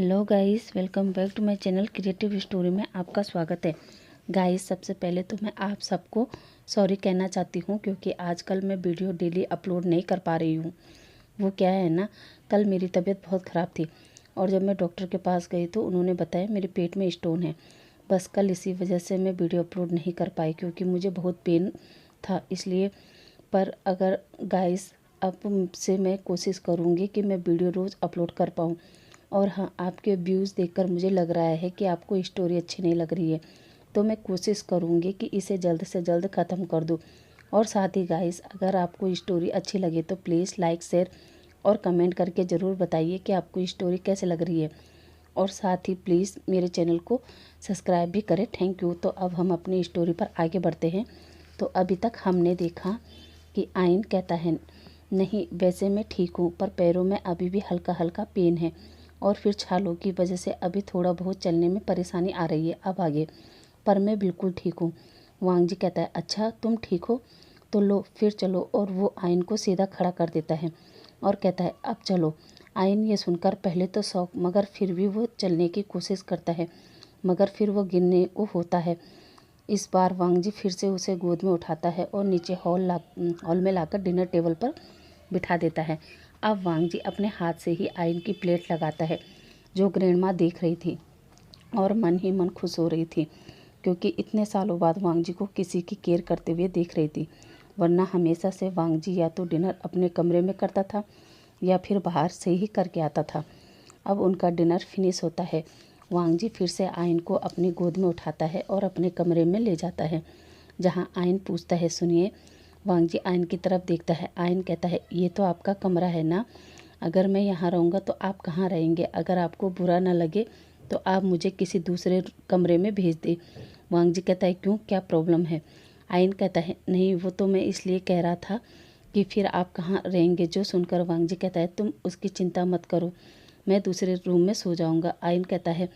Hello guys, welcome back to my channel creative story में आपका स्वागत है। गाइस, सबसे पहले तो मैं आप सबको सॉरी कहना चाहती हूँ क्योंकि आजकल मैं वीडियो डेली अपलोड नहीं कर पा रही हूँ। वो क्या है ना, कल मेरी तबीयत बहुत ख़राब थी और जब मैं डॉक्टर के पास गई तो उन्होंने बताया मेरे पेट में स्टोन है। बस कल इसी वजह से मैं वीडियो अपलोड नहीं कर पाई क्योंकि मुझे बहुत पेन था इसलिए। पर अगर गाइस, अब से मैं कोशिश करूँगी कि मैं वीडियो रोज़ अपलोड कर पाऊँ। और हाँ, आपके व्यूज़ देखकर मुझे लग रहा है कि आपको स्टोरी अच्छी नहीं लग रही है, तो मैं कोशिश करूँगी कि इसे जल्द से जल्द ख़त्म कर दूँ। और साथ ही गाइस, अगर आपको स्टोरी अच्छी लगे तो प्लीज़ लाइक, शेयर और कमेंट करके ज़रूर बताइए कि आपको स्टोरी कैसे लग रही है। और साथ ही प्लीज़ मेरे चैनल को सब्सक्राइब भी करें। Thank you. तो अब हम अपनी स्टोरी पर आगे बढ़ते हैं। तो अभी तक हमने देखा कि आयन कहता है, नहीं वैसे मैं ठीक हूँ पर पैरों में अभी भी हल्का हल्का पेन है और फिर छालों की वजह से अभी थोड़ा बहुत चलने में परेशानी आ रही है। अब आगे पर मैं बिल्कुल ठीक हूँ। वांग जी कहता है, अच्छा तुम ठीक हो तो लो फिर चलो। और वो आयन को सीधा खड़ा कर देता है और कहता है, अब चलो। आयन ये सुनकर पहले तो शौक मगर फिर भी वो चलने की कोशिश करता है, मगर फिर वो गिरने को होता है। इस बार वांग जी फिर से उसे गोद में उठाता है और नीचे हॉल में लाकर डिनर टेबल पर बिठा देता है। अब वांग जी अपने हाथ से ही आयन की प्लेट लगाता है जो ग्रैंडमा देख रही थी और मन ही मन खुश हो रही थी क्योंकि इतने सालों बाद वांग जी को किसी की केयर करते हुए देख रही थी। वरना हमेशा से वांग जी या तो डिनर अपने कमरे में करता था या फिर बाहर से ही करके आता था। अब उनका डिनर फिनिश होता है। वांग जी फिर से आयन को अपनी गोद में उठाता है और अपने कमरे में ले जाता है, जहाँ आयन पूछता है, सुनिए। वांग जी आयन की तरफ देखता है। आयन कहता है, ये तो आपका कमरा है ना, अगर मैं यहाँ रहूँगा तो आप कहाँ रहेंगे? अगर आपको बुरा ना लगे तो आप मुझे किसी दूसरे कमरे में भेज दें। वांग जी कहता है, क्यों, क्या प्रॉब्लम है? आयन कहता है, नहीं वो तो मैं इसलिए कह रहा था कि फिर आप कहाँ रहेंगे। जो सुनकर वांग जी कहता है, तुम उसकी चिंता मत करो, मैं दूसरे रूम में सो जाऊँगा। आयन कहता है,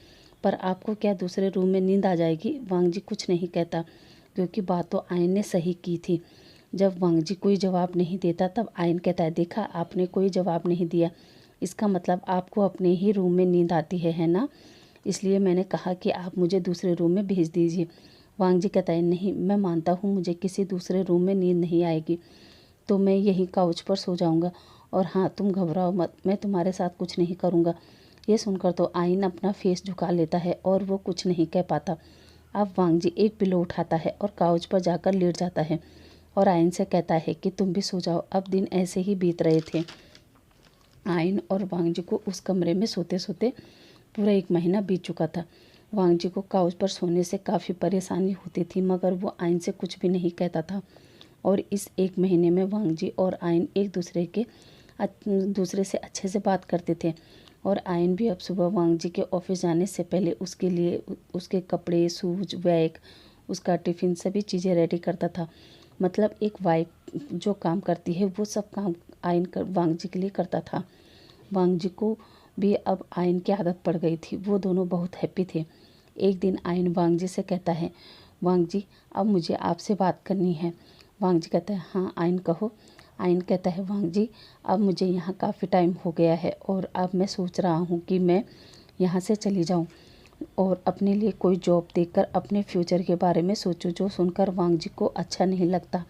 पर आपको क्या दूसरे रूम में नींद आ जाएगी? वांग जी कुछ नहीं कहता क्योंकि बात तो आयन ने सही की थी। जब वांग जी कोई जवाब नहीं देता तब आयन कहता है, देखा आपने कोई जवाब नहीं दिया, इसका मतलब आपको अपने ही रूम में नींद आती है ना? इसलिए मैंने कहा कि आप मुझे दूसरे रूम में भेज दीजिए। वांग जी कहता है, नहीं मैं मानता हूँ मुझे किसी दूसरे रूम में नींद नहीं आएगी, तो मैं यहीं काउच पर सो जाऊँगा। और हाँ, तुम घबराओ मत, मैं तुम्हारे साथ कुछ नहीं करूँगा। ये सुनकर तो आयन अपना फेस झुका लेता है और वो कुछ नहीं कह पाता। अब वांग जी एक पिलो उठाता है और काउच पर जाकर लेट जाता है और आयन से कहता है कि तुम भी सो जाओ, अब दिन ऐसे ही बीत रहे थे। आयन और वांग जी को उस कमरे में सोते सोते पूरा 1 महीना बीत चुका था। वांग जी को काउच पर सोने से काफ़ी परेशानी होती थी मगर वो आयन से कुछ भी नहीं कहता था। और इस 1 महीने में वांग जी और आयन एक दूसरे से अच्छे से बात करते थे। और आयन भी अब सुबह वांग जी के ऑफिस जाने से पहले उसके लिए उसके कपड़े, शूज, बैग, उसका टिफ़िन सभी चीज़ें रेडी करता था। मतलब एक वाइफ जो काम करती है वो सब काम वांग जी के लिए करता था। वांग जी को भी अब आयन की आदत पड़ गई थी। वो दोनों बहुत हैप्पी थे। एक दिन आयन वांग जी से कहता है, वांग जी अब मुझे आपसे बात करनी है। वांग जी कहता है, हाँ आयन कहो। आयन कहता है, वांग जी अब मुझे यहाँ काफ़ी टाइम हो गया है और अब मैं सोच रहा हूँ कि मैं यहाँ से चली जाऊँ और अपने लिए कोई जॉब देखकर अपने फ्यूचर के बारे में सोचूं। जो सुनकर वांग जी को अच्छा नहीं लगता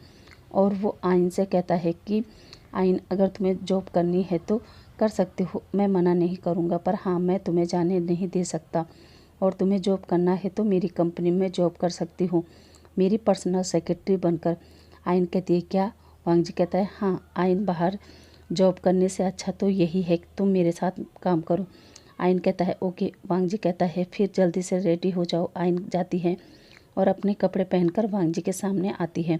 और वो आयन से कहता है कि आयन अगर तुम्हें जॉब करनी है तो कर सकते हो, मैं मना नहीं करूँगा, पर हाँ मैं तुम्हें जाने नहीं दे सकता। और तुम्हें जॉब करना है तो मेरी कंपनी में जॉब कर सकती हो, मेरी पर्सनल सेक्रेटरी बनकर। आयन कहती है, क्या? वांग जी कहता है, हाँ आयन बाहर जॉब करने से अच्छा तो यही है कि तुम मेरे साथ काम करो। आयन कहता है, ओके। वांग जी कहता है, फिर जल्दी से रेडी हो जाओ। आयन जाती है और अपने कपड़े पहनकर वांग जी के सामने आती है।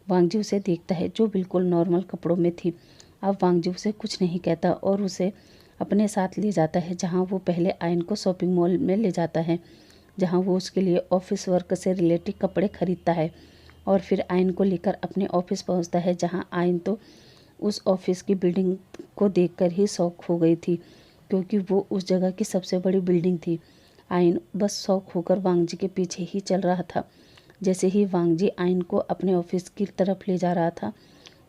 वांग जी उसे देखता है जो बिल्कुल नॉर्मल कपड़ों में थी। अब वांग जी उसे कुछ नहीं कहता और उसे अपने साथ ले जाता है, जहाँ वो पहले आयन को शॉपिंग मॉल में ले जाता है, जहाँ वो उसके लिए ऑफिस वर्क से रिलेटेड कपड़े खरीदता है। और फिर आयन को लेकर अपने ऑफिस पहुँचता है, जहाँ आयन तो उस ऑफिस की बिल्डिंग को देखकर ही शॉक हो गई थी क्योंकि वो उस जगह की सबसे बड़ी बिल्डिंग थी। आयन बस शॉक होकर वांग जी के पीछे ही चल रहा था। जैसे ही वांग जी आयन को अपने ऑफिस की तरफ ले जा रहा था,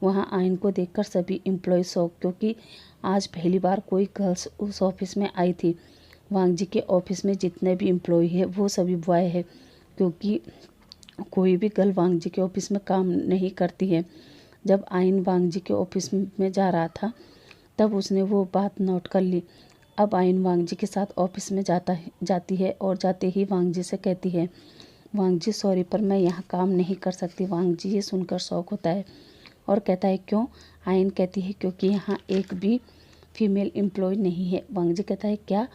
वहाँ आयन को देखकर सभी एम्प्लॉय शॉक, क्योंकि आज पहली बार कोई गर्ल्स उस ऑफिस में आई थी। वांग जी के ऑफिस में जितने भी एम्प्लॉय है वो सभी बॉय है, क्योंकि कोई भी गर्ल वांग जी के ऑफिस में काम नहीं करती है। जब आयन वांग जी के ऑफिस में जा रहा था तब उसने वो बात नोट कर ली। अब आयन वांग जी के साथ ऑफिस में जाती है और जाते ही वांग जी से कहती है, वांग जी सॉरी पर मैं यहाँ काम नहीं कर सकती। वांग जी ये सुनकर शौक होता है और कहता है क्यों? आयन कहती है क्योंकि यहाँ एक भी फीमेल एम्प्लॉय नहीं है। वांग जी कहता है क्या?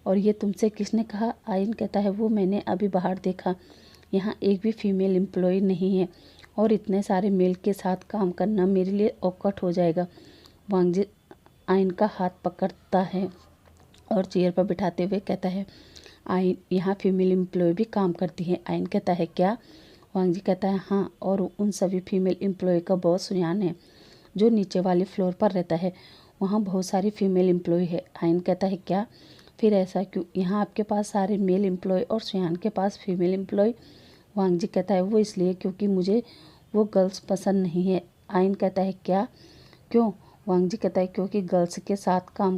और ये तुमसे किसने कहा? आयन कहता है वो मैंने अभी बाहर देखा, यहाँ एक भी फीमेल एम्प्लॉय नहीं है और इतने सारे मेल के साथ काम करना मेरे लिए औकट हो जाएगा। वांग जी आयन का हाथ पकड़ता है और चेयर पर बिठाते हुए कहता है, आयन यहाँ फीमेल एम्प्लॉय भी काम करती है। आयन कहता है क्या? वांग जी कहता है हाँ, और उन सभी फीमेल एम्प्लॉय का बॉस सुयान है जो नीचे वाले फ्लोर पर रहता है। वहाँ बहुत सारी फीमेल एम्प्लॉय है। आयन कहता है क्या? फिर ऐसा क्यों? यहाँ आपके पास सारे मेल एम्प्लॉय और सुयान के पास फीमेल एम्प्लॉय। वांग जी कहता है वो इसलिए क्योंकि मुझे वो गर्ल्स पसंद नहीं है। आयन कहता है क्या? क्यों? वांग जी कहता है क्योंकि गर्ल्स के साथ काम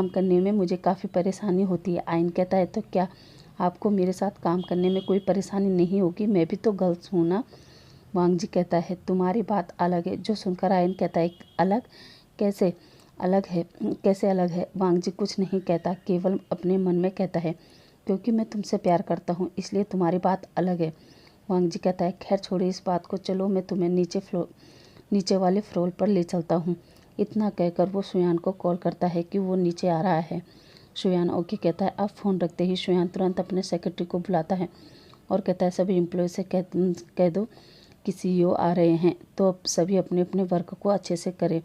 करने में मुझे काफ़ी परेशानी होती है। आयन कहता है तो क्या आपको मेरे साथ काम करने में कोई परेशानी नहीं होगी? मैं भी तो गर्ल्स हूँ ना। वांग जी कहता है तुम्हारी बात अलग है। जो सुनकर आयन कहता है अलग? कैसे अलग है? कैसे अलग है? वांग जी कुछ नहीं कहता, केवल अपने मन में कहता है क्योंकि मैं तुमसे प्यार करता हूँ इसलिए तुम्हारी बात अलग है। वांग जी कहता है खैर छोड़िए इस बात को, चलो मैं तुम्हें नीचे वाले फ्लोर पर ले चलता हूँ। इतना कहकर वो सुयान को कॉल करता है कि वो नीचे आ रहा है। सुयान ओके कहता है। अब फ़ोन रखते ही सुयान तुरंत अपने सेक्रेटरी को बुलाता है और कहता है सभी एम्प्लॉय से कह दो कि सीईओ आ रहे हैं, तो अब सभी अपने अपने वर्क को अच्छे से करें।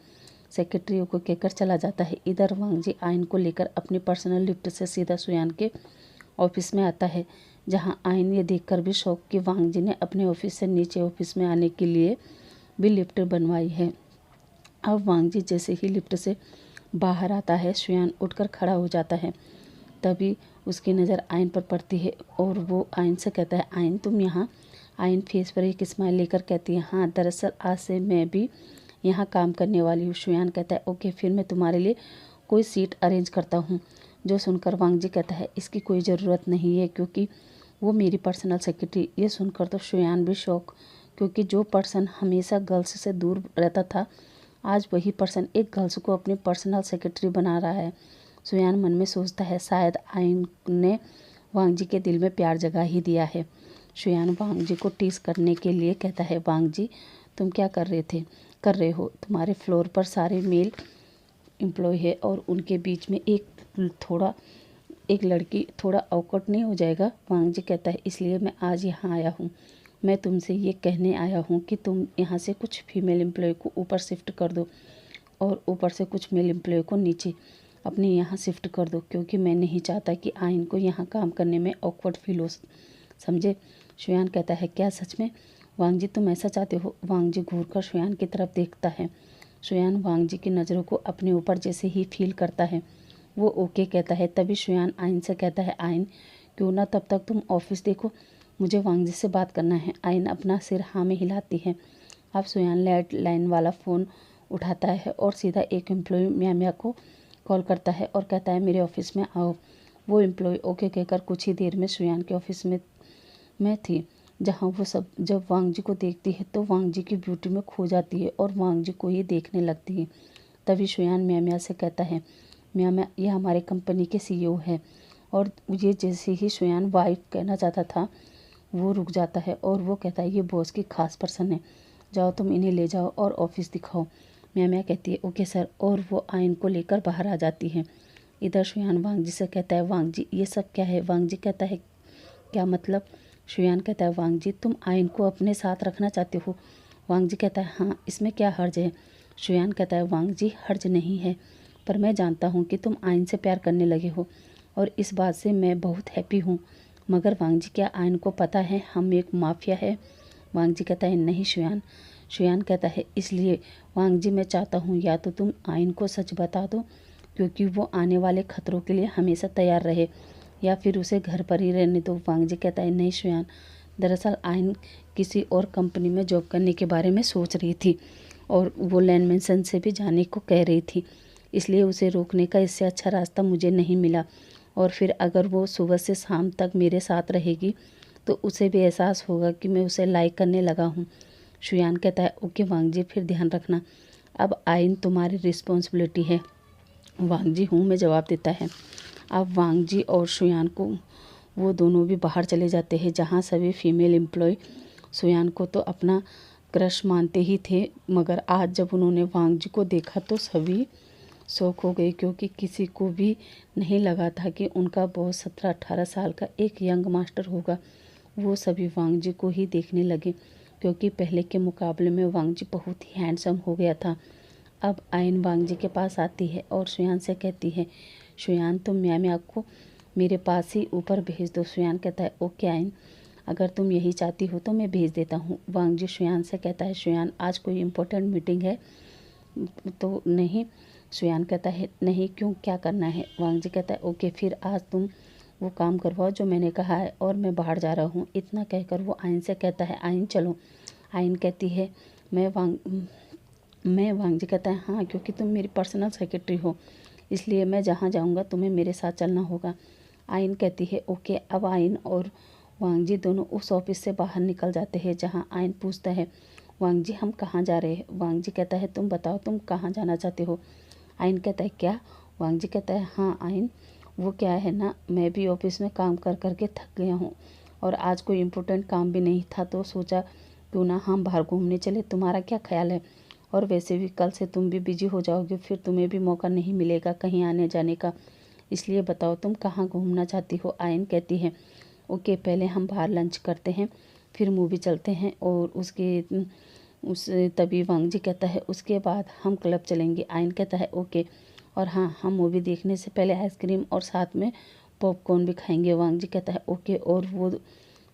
सेक्रेटरी को कहकर चला जाता है। इधर वांग जी आयन को लेकर अपनी पर्सनल लिफ्ट से सीधा सुयान के ऑफिस में आता है, जहाँ आयन ये देखकर भी शौक कि वांग जी ने अपने ऑफिस से नीचे ऑफिस में आने के लिए भी लिफ्ट बनवाई है। अब वांग जी जैसे ही लिफ्ट से बाहर आता है सुयान उठकर खड़ा हो जाता है। तभी उसकी नज़र आयन पर पड़ती है और वो आयन से कहता है आयन तुम यहाँ? आयन फेस पर एक स्माइल लेकर कहती है हाँ, दरअसल आज से मैं भी यहाँ काम करने वाली हूँ। सुयान कहता है ओके, फिर मैं तुम्हारे लिए कोई सीट अरेंज करता हूँ। जो सुनकर वांग जी कहता है इसकी कोई ज़रूरत नहीं है क्योंकि वो मेरी पर्सनल सेक्रेटरी। ये सुनकर तो सुयान भी शौक, क्योंकि जो पर्सन हमेशा गर्ल्स से दूर रहता था आज वही पर्सन एक गर्ल्स को अपनी पर्सनल सेक्रेटरी बना रहा है। सुयान मन में सोचता है शायद आयन ने वांग जी के दिल में प्यार जगा ही दिया है। सुयान वांग जी को टीस करने के लिए कहता है वांग जी तुम क्या कर रहे हो? तुम्हारे फ्लोर पर सारे मेल एम्प्लॉय है और उनके बीच में एक लड़की थोड़ा awkward नहीं हो जाएगा? वांग जी कहता है इसलिए मैं आज यहाँ आया हूँ। मैं तुमसे ये कहने आया हूँ कि तुम यहाँ से कुछ फीमेल एम्प्लॉय को ऊपर शिफ्ट कर दो और ऊपर से कुछ मेल एम्प्लॉय को नीचे अपने यहाँ शिफ्ट कर दो, क्योंकि मैं नहीं चाहता कि आयन को यहाँ काम करने में awkward फील हो, समझे? सुयान कहता है क्या सच में? वांग जी तुम ऐसा चाहते हो? वांग जी घूरकर सुयान की तरफ देखता है। सुयान वांग जी की नज़रों को अपने ऊपर जैसे ही फील करता है वो ओके कहता है। तभी सुयान आयन से कहता है आयन क्यों ना तब तक तुम ऑफिस देखो, मुझे वांग जी से बात करना है। आयन अपना सिर हाँ में हिलाती है। अब सुयान लैंडलाइन वाला फ़ोन उठाता है और सीधा एक एम्प्लॉय म्या को कॉल करता है और कहता है मेरे ऑफिस में आओ। वो एम्प्लॉय ओके कहकर कुछ ही देर में सुयान के ऑफिस में थी, जहाँ वो सब जब वांग जी को देखती है तो वांग जी की ब्यूटी में खो जाती है और वांग जी को ही देखने लगती है। तभी सुयान म्या से कहता है म्या ये हमारे कंपनी के सीईओ है। और ये जैसे ही सुयान वाइफ कहना चाहता था वो रुक जाता है और वो कहता है ये बॉस की खास पर्सन है, जाओ तुम इन्हें ले जाओ और ऑफिस दिखाओ। म्या कहती है ओके सर, और वो आयन को लेकर बाहर आ जाती है। इधर सुयान वांग जी से कहता है वांग जी ये सब क्या है? वांग जी कहता है क्या मतलब? सुयान कहता है वांग जी तुम आयन को अपने साथ रखना चाहते हो? वांग जी कहता है हाँ, इसमें क्या हर्ज है? सुयान कहता है वांग जी हर्ज नहीं है, पर मैं जानता हूँ कि तुम आयन से प्यार करने लगे हो और इस बात से मैं बहुत हैप्पी हूँ। मगर वांग जी क्या आयन को पता है हम एक माफिया है? वांग जी कहता है नहीं सुयान। सुयान कहता है इसलिए वांग जी मैं चाहता हूँ या तो तुम आयन को सच बता दो क्योंकि वो आने वाले खतरों के लिए हमेशा तैयार रहे, या फिर उसे घर पर ही रहने दो। वांग जी कहता है नहीं सुयान, दरअसल आयन किसी और कंपनी में जॉब करने के बारे में सोच रही थी और वो लैंडमेंशन से भी जाने को कह रही थी, इसलिए उसे रोकने का इससे अच्छा रास्ता मुझे नहीं मिला और फिर अगर वो सुबह से शाम तक मेरे साथ रहेगी तो उसे भी एहसास होगा कि मैं उसे लाइक करने लगा हूँ। शुयान कहता है ओके वांग जी, फिर ध्यान रखना। अब आइन तुम्हारी रिस्पॉन्सिबिलिटी है। वांग जी हूँ, मैं जवाब देता है। अब वांग जी और शुयान को वो दोनों भी बाहर चले जाते हैं, जहाँ सभी फीमेल एम्प्लॉय शुयान को तो अपना क्रश मानते ही थे, मगर आज जब उन्होंने वांग जी को देखा तो सभी शौक हो गए, क्योंकि किसी को भी नहीं लगा था कि उनका बॉस 17-18 साल का एक यंग मास्टर होगा। वो सभी वांग जी को ही देखने लगे, क्योंकि पहले के मुकाबले में वांग जी बहुत ही हैंडसम हो गया था। अब आयन वांग जी के पास आती है और शुयान से कहती है, शुयान तुम म्या को मेरे पास ही ऊपर भेज दो। शुयान कहता है ओके आयन, अगर तुम यही चाहती हो तो मैं भेज देता हूँ। वांग जी शुयान से कहता है, शुयान आज कोई इम्पोर्टेंट मीटिंग है तो नहीं? शुयान कहता है नहीं, क्यों, क्या करना है? वांग जी कहता है ओके, फिर आज तुम वो काम करवाओ जो मैंने कहा है और मैं बाहर जा रहा हूँ। इतना कहकर वो आयन से कहता है आयन चलो। आयन कहती है मैं वांग जी कहता है हाँ, क्योंकि तुम मेरी पर्सनल सेक्रेटरी हो, इसलिए मैं जहाँ जाऊँगा तुम्हें मेरे साथ चलना होगा। आयन कहती है ओके। अब आयन और वांग जी दोनों उस ऑफिस से बाहर निकल जाते हैं, जहाँ आयन पूछता है वांग जी हम कहाँ जा रहे हैं? वांग जी कहता है तुम बताओ तुम कहाँ जाना चाहते हो? आयन कहता है क्या? वांग जी कहता है हाँ आयन, वो क्या है ना, मैं भी ऑफिस में काम कर कर के थक गया हूँ और आज कोई इम्पोर्टेंट काम भी नहीं था, तो सोचा क्यों ना हम बाहर घूमने चले, तुम्हारा क्या ख्याल है? और वैसे भी कल से तुम भी बिजी हो जाओगे, फिर तुम्हें भी मौका नहीं मिलेगा कहीं आने जाने का, इसलिए बताओ तुम कहाँ घूमना चाहती हो? आयन कहती है ओके, पहले हम बाहर लंच करते हैं, फिर मूवी चलते हैं और तभी वांग जी कहता है उसके बाद हम क्लब चलेंगे। आयन कहता है ओके, और हाँ हम मूवी देखने से पहले आइसक्रीम और साथ में पॉपकॉर्न भी खाएंगे। वांग जी कहता है ओके, और वो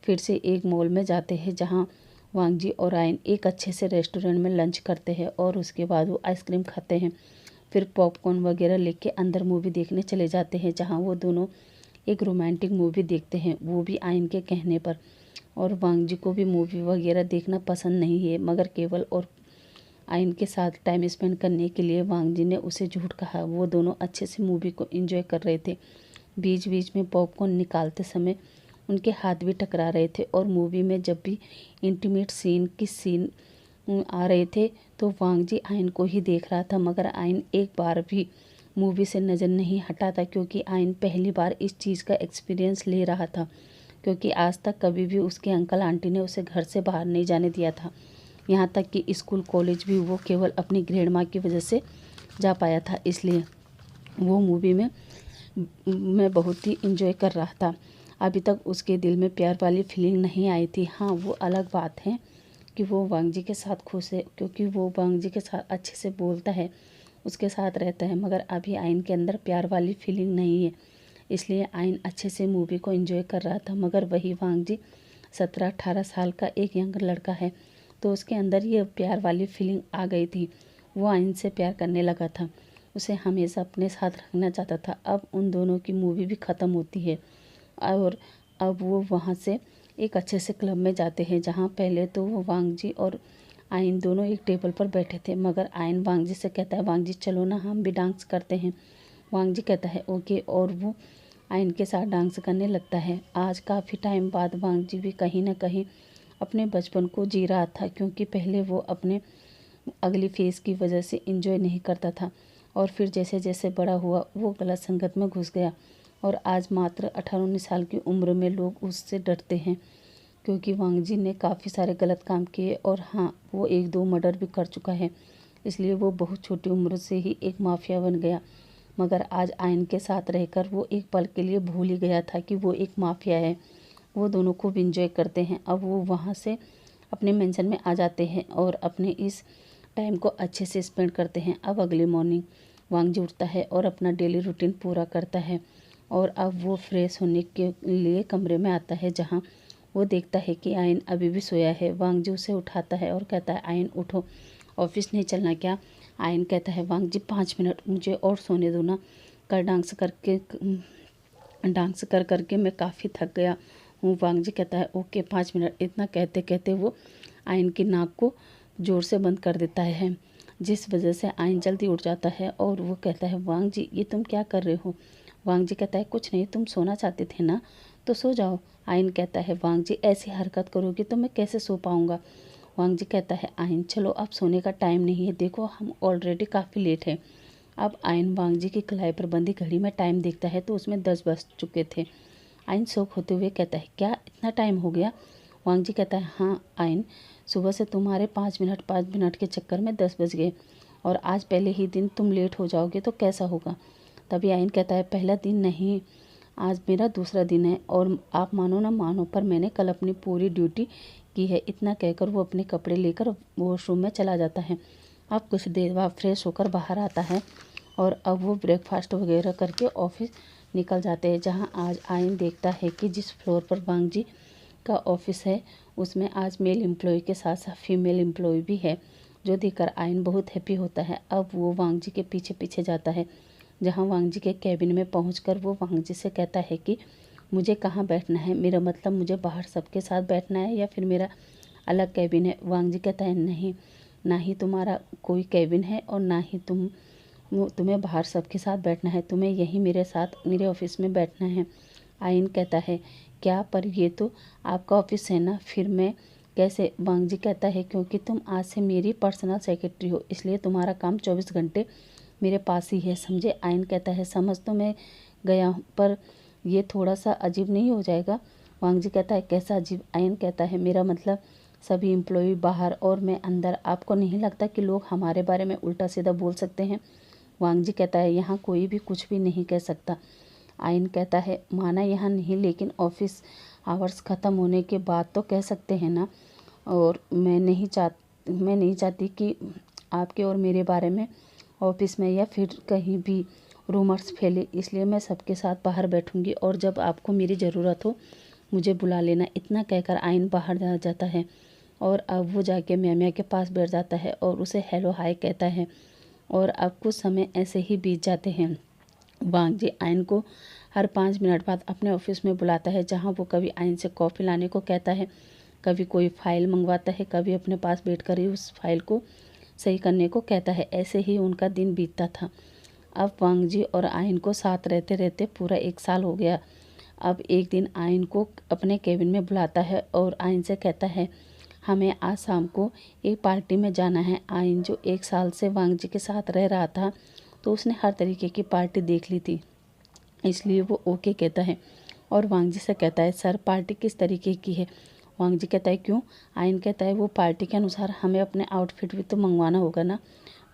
फिर से एक मॉल में जाते हैं, जहाँ वांग जी और आयन एक अच्छे से रेस्टोरेंट में लंच करते हैं और उसके बाद वो आइसक्रीम खाते हैं, फिर पॉपकॉर्न वगैरह लेके अंदर मूवी देखने चले जाते हैं, जहाँ वो दोनों एक रोमांटिक मूवी देखते हैं, वो भी आयन के कहने पर। और वांग जी को भी मूवी वगैरह देखना पसंद नहीं है, मगर केवल और आयन के साथ टाइम स्पेंड करने के लिए वांग जी ने उसे झूठ कहा। वो दोनों अच्छे से मूवी को एंजॉय कर रहे थे। बीच बीच में पॉपकॉर्न निकालते समय उनके हाथ भी टकरा रहे थे, और मूवी में जब भी इंटीमेट सीन आ रहे थे तो वांग जी आयन को ही देख रहा था, मगर आयन एक बार भी मूवी से नज़र नहीं हटा था, क्योंकि आयन पहली बार इस चीज़ का एक्सपीरियंस ले रहा था, क्योंकि आज तक कभी भी उसके अंकल आंटी ने उसे घर से बाहर नहीं जाने दिया था। यहाँ तक कि स्कूल कॉलेज भी वो केवल अपनी ग्रैंड माँ की वजह से जा पाया था, इसलिए वो मूवी में मैं बहुत ही इंजॉय कर रहा था। अभी तक उसके दिल में प्यार वाली फीलिंग नहीं आई थी। हाँ वो अलग बात है कि वो वांग जी के साथ खुश है, क्योंकि वो वांग जी के साथ अच्छे से बोलता है, उसके साथ रहता है, मगर अभी आयन के अंदर प्यार वाली फीलिंग नहीं है, इसलिए आयन अच्छे से मूवी को एंजॉय कर रहा था। मगर वही वांग जी 17-18 साल का एक यंग लड़का है, तो उसके अंदर ये प्यार वाली फीलिंग आ गई थी। वो आयन से प्यार करने लगा था, उसे हमेशा अपने साथ रखना चाहता था। अब उन दोनों की मूवी भी ख़त्म होती है और अब वो वहाँ से एक अच्छे से क्लब में जाते हैं, जहाँ पहले तो वो वांग जी और आयन दोनों एक टेबल पर बैठे थे, मगर आयन वांग जी से कहता है वांग जी चलो ना हम भी डांस करते हैं। वांग जी कहता है ओके, और वो आयन के साथ डांस करने लगता है। आज काफ़ी टाइम बाद वांग जी भी कहीं ना कहीं अपने बचपन को जी रहा था, क्योंकि पहले वो अपने अगली फेज़ की वजह से इंजॉय नहीं करता था, और फिर जैसे जैसे बड़ा हुआ वो गलत संगत में घुस गया, और आज मात्र 18-19 साल की उम्र में लोग उससे डरते हैं, क्योंकि वांग जी ने काफ़ी सारे गलत काम किए, और हाँ वो 1-2 मर्डर भी कर चुका है, इसलिए वो बहुत छोटी उम्र से ही एक माफिया बन गया। मगर आज आयन के साथ रहकर वो एक पल के लिए भूल ही गया था कि वो एक माफिया है। वो दोनों खूब इंजॉय करते हैं। अब वो वहाँ से अपने मेंशन में आ जाते हैं और अपने इस टाइम को अच्छे से स्पेंड करते हैं। अब अगली मॉर्निंग वांग जी उठता है और अपना डेली रूटीन पूरा करता है, और अब वो फ्रेश होने के लिए कमरे में आता है, जहाँ वो देखता है कि आयन अभी भी सोया है। वांग जी उसे उठाता है और कहता है आयन उठो, ऑफिस नहीं चलना क्या? आयन कहता है वांग जी 5 मिनट मुझे और सोने दो ना, कल डांस कर करके मैं काफ़ी थक गया हूँ। वांग जी कहता है ओके 5 मिनट। इतना कहते कहते वो आयन की नाक को ज़ोर से बंद कर देता है, जिस वजह से आयन जल्दी उठ जाता है और वो कहता है वांग जी ये तुम क्या कर रहे हो? वांग जी कहता है कुछ नहीं, तुम सोना चाहते थे ना, तो सो जाओ। आयन कहता है वांग जी ऐसी हरकत करोगे तो मैं कैसे सो पाऊँगा। वांग जी कहता है आयन चलो अब सोने का टाइम नहीं है, देखो हम ऑलरेडी काफ़ी लेट हैं। अब आयन वांग जी की कलाई पर बंधी घड़ी में टाइम देखता है तो उसमें 10 बज चुके थे। आयन शौक होते हुए कहता है क्या इतना टाइम हो गया। वांग जी कहता है हाँ आयन, सुबह से तुम्हारे 5 मिनट के चक्कर में 10 बज गए और आज पहले ही दिन तुम लेट हो जाओगे तो कैसा होगा। तभी आयन कहता है पहला दिन नहीं, आज मेरा दूसरा दिन है और आप मानो ना मानो पर मैंने कल अपनी पूरी ड्यूटी की है। इतना कहकर वो अपने कपड़े लेकर वॉशरूम में चला जाता है। अब कुछ देर बाद फ्रेश होकर बाहर आता है और अब वो ब्रेकफास्ट वगैरह करके ऑफिस निकल जाते हैं, जहाँ आज आयन देखता है कि जिस फ्लोर पर वांग जी का ऑफिस है उसमें आज मेल एम्प्लॉय के साथ साथ फीमेल एम्प्लॉय भी है, जो देखकर आयन बहुत हैप्पी होता है। अब वो वांग जी के पीछे पीछे जाता है, जहाँ वांग जी के कैबिन में पहुंचकर वो वांग जी से कहता है कि मुझे कहाँ बैठना है, मेरा मतलब मुझे बाहर सबके साथ बैठना है या फिर मेरा अलग कैबिन है। वांग जी कहता है नहीं, ना ही तुम्हारा कोई कैबिन है और ना ही तुम्हें बाहर सबके साथ बैठना है, तुम्हें यहीं मेरे साथ मेरे ऑफिस में बैठना है। आयन कहता है क्या, पर ये तो आपका ऑफिस है ना, फिर मैं कैसे। वांग जी कहता है क्योंकि तुम आज से मेरी पर्सनल सेक्रेटरी हो, इसलिए तुम्हारा काम 24 घंटे मेरे पास ही है, समझे। आयन कहता है समझ तो मैं गया हूँ, पर ये थोड़ा सा अजीब नहीं हो जाएगा। वांग जी कहता है कैसा अजीब। आयन कहता है मेरा मतलब सभी एम्प्लॉय बाहर और मैं अंदर, आपको नहीं लगता कि लोग हमारे बारे में उल्टा सीधा बोल सकते हैं। वांग जी कहता है यहाँ कोई भी कुछ भी नहीं कह सकता। आयन कहता है माना यहाँ नहीं, लेकिन ऑफिस आवर्स ख़त्म होने के बाद तो कह सकते हैं ना, और मैं नहीं चाहती कि आपके और मेरे बारे में ऑफिस में या फिर कहीं भी रूमर्स फैले, इसलिए मैं सबके साथ बाहर बैठूंगी और जब आपको मेरी ज़रूरत हो मुझे बुला लेना। इतना कहकर आयन बाहर जा जाता है और अब वो जाके म्या के पास बैठ जाता है और उसे हेलो हाय कहता है और अब कुछ समय ऐसे ही बीत जाते हैं। वांग जी आयन को हर 5 मिनट बाद अपने ऑफिस में बुलाता है, जहाँ वो कभी आयन से कॉफ़ी लाने को कहता है, कभी कोई फाइल मंगवाता है, कभी अपने पास बैठकर ही उस फाइल को सही करने को कहता है। ऐसे ही उनका दिन बीतता था। अब वांग जी और आयन को साथ रहते रहते पूरा 1 साल हो गया। अब एक दिन आयन को अपने केबिन में बुलाता है और आयन से कहता है हमें आज शाम को एक पार्टी में जाना है। आयन जो 1 साल से वांग जी के साथ रह रहा था तो उसने हर तरीके की पार्टी देख ली थी, इसलिए वो ओके कहता है और वांग जी से कहता है सर पार्टी किस तरीके की है। वांग जी कहता है क्यों। आयन कहता है वो पार्टी के अनुसार हमें अपने आउटफिट भी तो मंगवाना होगा ना।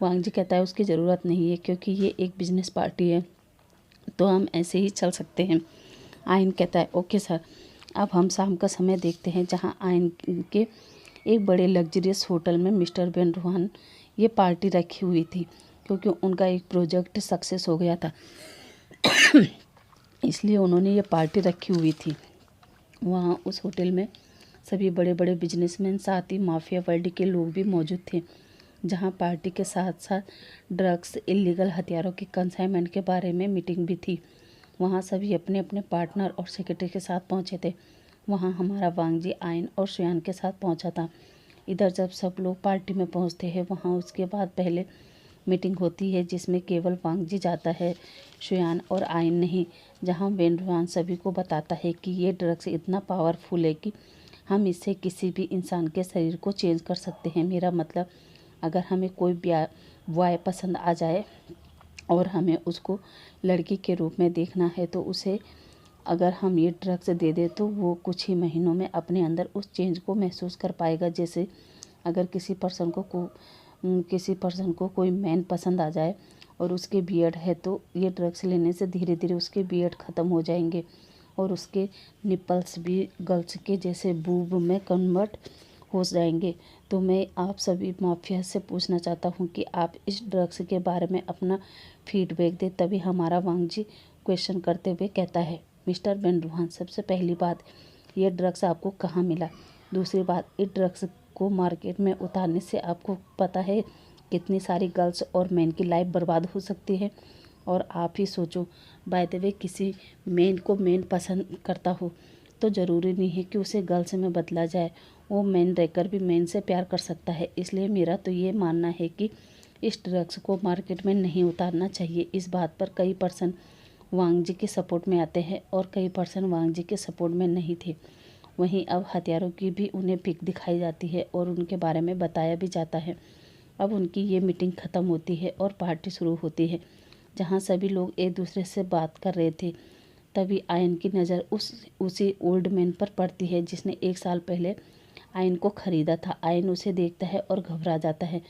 वांग जी कहता है उसकी ज़रूरत नहीं है क्योंकि ये एक बिजनेस पार्टी है, तो हम ऐसे ही चल सकते हैं। आयन कहता है ओके सर। अब हम शाम का समय देखते हैं, जहाँ आयन के एक बड़े लग्जरियस होटल में मिस्टर बेन रोहन ये पार्टी रखी हुई थी, क्योंकि उनका एक प्रोजेक्ट सक्सेस हो गया था इसलिए उन्होंने ये पार्टी रखी हुई थी। वहाँ उस होटल में सभी बड़े बड़े बिजनेसमैन, साथ ही माफिया वर्ल्ड के लोग भी मौजूद थे, जहाँ पार्टी के साथ साथ ड्रग्स, इलीगल हथियारों की कंसाइनमेंट के बारे में मीटिंग भी थी। वहाँ सभी अपने अपने पार्टनर और सेक्रेटरी के साथ पहुँचे थे। वहाँ हमारा वांग जी आयन और सुयान के साथ पहुँचा था। इधर जब सब लोग पार्टी में पहुँचते हैं, वहाँ उसके बाद पहले मीटिंग होती है जिसमें केवल वांग जी जाता है, सुयान और आयन नहीं, जहाँ बेन रुआन सभी को बताता है कि ये ड्रग्स इतना पावरफुल है कि हम इससे किसी भी इंसान के शरीर को चेंज कर सकते हैं। मेरा मतलब अगर हमें कोई बॉय पसंद आ जाए और हमें उसको लड़की के रूप में देखना है, तो उसे अगर हम ये ड्रग्स दे दें तो वो कुछ ही महीनों में अपने अंदर उस चेंज को महसूस कर पाएगा। जैसे अगर किसी पर्सन को कोई मैन पसंद आ जाए और उसके बियर्ड है, तो ये ड्रग्स लेने से धीरे धीरे उसके बियर्ड ख़त्म हो जाएंगे और उसके निपल्स भी गर्ल्स के जैसे बूब में कन्वर्ट हो जाएंगे। तो मैं आप सभी माफिया से पूछना चाहता हूँ कि आप इस ड्रग्स के बारे में अपना फीडबैक दें। तभी हमारा वांग जी क्वेश्चन करते हुए कहता है मिस्टर बेन रुहान, सबसे पहली बात ये ड्रग्स आपको कहाँ मिला। दूसरी बात, इस ड्रग्स को मार्केट में उतारने से आपको पता है कितनी सारी गर्ल्स और मैन की लाइफ बर्बाद हो सकती है। और आप ही सोचो, बाय द वे किसी मैन को मैन पसंद करता हो तो ज़रूरी नहीं है कि उसे गर्ल्स में बदला जाए, वो मैन रहकर भी मैन से प्यार कर सकता है। इसलिए मेरा तो ये मानना है कि इस ड्रग्स को मार्केट में नहीं उतारना चाहिए। इस बात पर कई पर्सन वांग जी के सपोर्ट में आते हैं और कई पर्सन वांग जी के सपोर्ट में नहीं थे। वहीं अब हत्यारों की भी उन्हें पिक दिखाई जाती है और उनके बारे में बताया भी जाता है। अब उनकी ये मीटिंग ख़त्म होती है और पार्टी शुरू होती है, जहाँ सभी लोग एक दूसरे से बात कर रहे थे। तभी आयन की नज़र उसी ओल्ड मैन पर पड़ती है जिसने 1 साल पहले आयन को ख़रीदा था। आयन उसे देखता है और घबरा जाता है।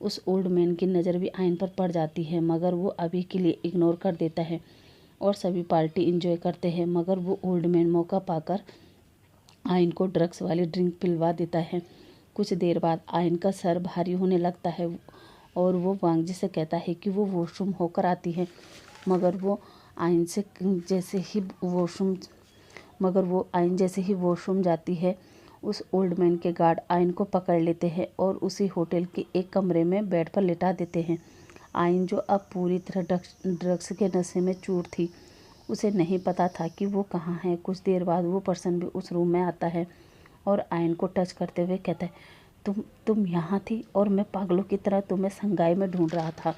उस ओल्ड मैन की नज़र भी आयन पर पड़ जाती है, मगर वो अभी के लिए इग्नोर कर देता है और सभी पार्टी इंजॉय करते हैं। मगर वो ओल्ड मैन मौका पाकर आयन को ड्रग्स वाली ड्रिंक पिलवा देता है। कुछ देर बाद आयन का सर भारी होने लगता है और वो वांग जी से कहता है कि वो वॉशरूम होकर आती है। मगर वो आयन जैसे ही वॉशरूम जाती है, उस ओल्ड मैन के गार्ड आयन को पकड़ लेते हैं और उसी होटल के एक कमरे में बेड पर लिटा देते हैं। आयन, जो अब पूरी तरह ड्रग्स के नशे में चूर थी, उसे नहीं पता था कि वो कहाँ है। कुछ देर बाद वो पर्सन भी उस रूम में आता है और आयन को टच करते हुए कहता है, तुम यहाँ थी और मैं पागलों की तरह तुम्हें संगाई में ढूंढ रहा था,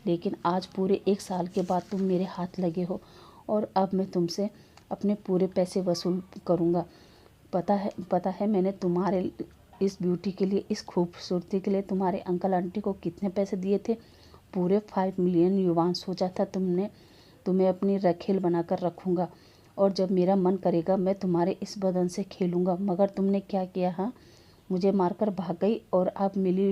लेकिन आज पूरे 1 साल के बाद तुम मेरे हाथ लगे हो और अब मैं तुमसे अपने पूरे पैसे वसूल करूँगा। पता है मैंने तुम्हारे इस ब्यूटी के लिए, इस खूबसूरती के लिए तुम्हारे अंकल आंटी को कितने पैसे दिए थे? पूरे 5 मिलियन युवान। सोचा था तुम्हें अपनी रखेल बनाकर रखूँगा और जब मेरा मन करेगा मैं तुम्हारे इस बदन से खेलूँगा, मगर तुमने क्या किया? हाँ, मुझे मारकर भाग गई और आप मिली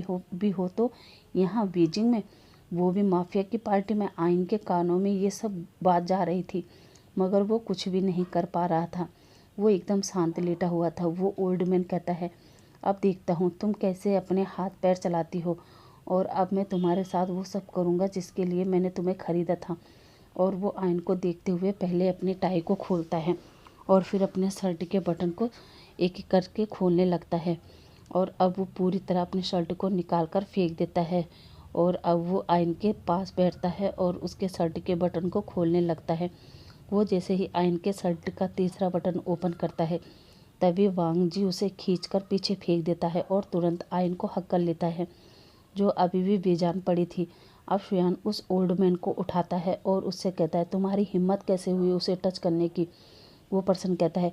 हो तो यहाँ बीजिंग में, वो भी माफिया की पार्टी में। आयन के कानों में ये सब बात जा रही थी, मगर वो कुछ भी नहीं कर पा रहा था। वो एकदम शांत लेटा हुआ था। वो ओल्ड मैन कहता है, अब देखता हूँ तुम कैसे अपने हाथ पैर चलाती हो और अब मैं तुम्हारे साथ वो सब करूँगा जिसके लिए मैंने तुम्हें ख़रीदा था। और वो आयन को देखते हुए पहले अपनी टाई को खोलता है और फिर अपने शर्ट के बटन को एक एक करके खोलने लगता है और अब वो पूरी तरह अपनी शर्ट को निकाल कर फेंक देता है और अब वो आयन के पास बैठता है और उसके शर्ट के बटन को खोलने लगता है। वो जैसे ही आयन के शर्ट का तीसरा बटन ओपन करता है, तभी वांग जी उसे खींचकर पीछे फेंक देता है और तुरंत आयन को हक कर लेता है, जो अभी भी बेजान पड़ी थी। अब शुयान उस ओल्ड मैन को उठाता है और उससे कहता है, तुम्हारी हिम्मत कैसे हुई उसे टच करने की? वो पर्सन कहता है,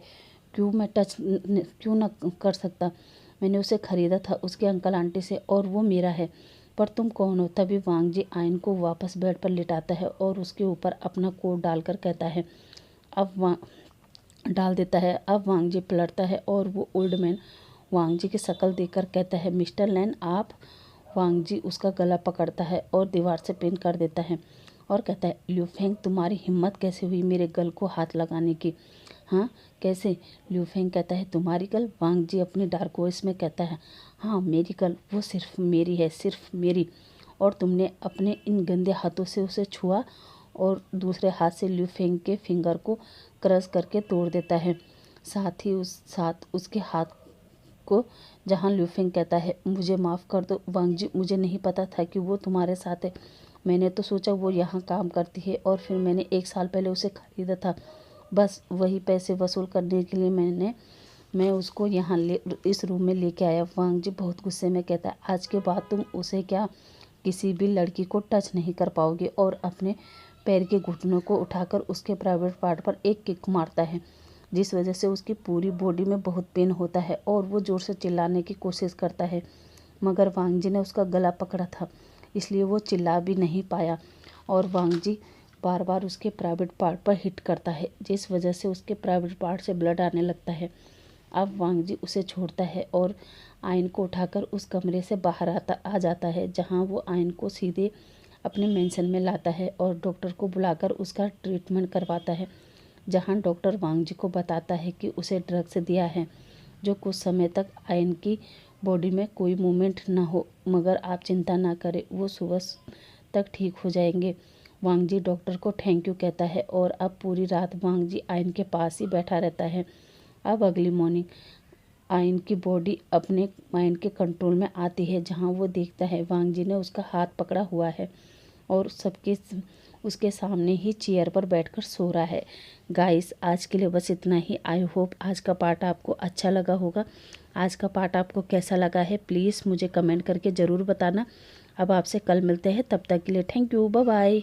क्यों न कर सकता, मैंने उसे ख़रीदा था उसके अंकल आंटी से और वो मेरा है, पर तुम कौन हो? तभी वांग जी आयन को वापस बेड पर लिटाता है और उसके ऊपर अपना कोट डालकर कहता है, अब वांग जी पलटता है और वो ओल्ड मैन वांग जी की शक्ल देखकर कहता है, मिस्टर लैन आप? वांग जी उसका गला पकड़ता है और दीवार से पिन कर देता है और कहता है, लिu फेंग, तुम्हारी हिम्मत कैसे हुई मेरे गल को हाथ लगाने की? हाँ, कैसे? लिu फेंग कहता है, तुम्हारी गल? वांग जी अपनी डार्क वॉइस में कहता है, हाँ मेरी गल, वो सिर्फ मेरी है, सिर्फ मेरी। और तुमने अपने इन गंदे हाथों से उसे छुआ। और दूसरे हाथ से लिu फेंग के फिंगर को क्रश करके तोड़ देता है, साथ ही उसके हाथ को, जहाँ लिu फेंग कहता है, मुझे माफ़ कर दो वांग जी, मुझे नहीं पता था कि वो तुम्हारे साथ है। मैंने तो सोचा वो यहाँ काम करती है और फिर मैंने 1 साल पहले उसे ख़रीदा था। बस वही पैसे वसूल करने के लिए मैं उसको यहाँ इस रूम में लेके आया। वांग जी बहुत गुस्से में कहता है, आज के बाद तुम उसे क्या किसी भी लड़की को टच नहीं कर पाओगे। और अपने पैर के घुटनों को उठाकर उसके प्राइवेट पार्ट पर एक किक मारता है, जिस वजह से उसकी पूरी बॉडी में बहुत पेन होता है और वो ज़ोर से चिल्लाने की कोशिश करता है, मगर वांग जी ने उसका गला पकड़ा था, इसलिए वो चिल्ला भी नहीं पाया। और वांग जी बार बार उसके प्राइवेट पार्ट पर हिट करता है, जिस वजह से उसके प्राइवेट पार्ट से ब्लड आने लगता है। अब वांग जी उसे छोड़ता है और आयन को उठाकर उस कमरे से बाहर आ जाता है, जहाँ वो आयन को सीधे अपने मेंशन में लाता है और डॉक्टर को बुलाकर उसका ट्रीटमेंट करवाता है, जहाँ डॉक्टर वांग जी को बताता है कि उसे ड्रग्स दिया है, जो कुछ समय तक आयन की बॉडी में कोई मूवमेंट ना हो, मगर आप चिंता ना करें, वो सुबह तक ठीक हो जाएंगे। वांग जी डॉक्टर को थैंक यू कहता है और अब पूरी रात वांग जी आयन के पास ही बैठा रहता है। अब अगली मॉर्निंग आयन की बॉडी अपने माइंड के कंट्रोल में आती है, जहाँ वो देखता है वांग जी ने उसका हाथ पकड़ा हुआ है और उसके सामने ही चेयर पर बैठकर सो रहा है। गाइस, आज के लिए बस इतना ही। आई होप आज का पार्ट आपको अच्छा लगा होगा। आज का पार्ट आपको कैसा लगा है प्लीज़ मुझे कमेंट करके ज़रूर बताना। अब आपसे कल मिलते हैं, तब तक के लिए थैंक यू, बाय बाय।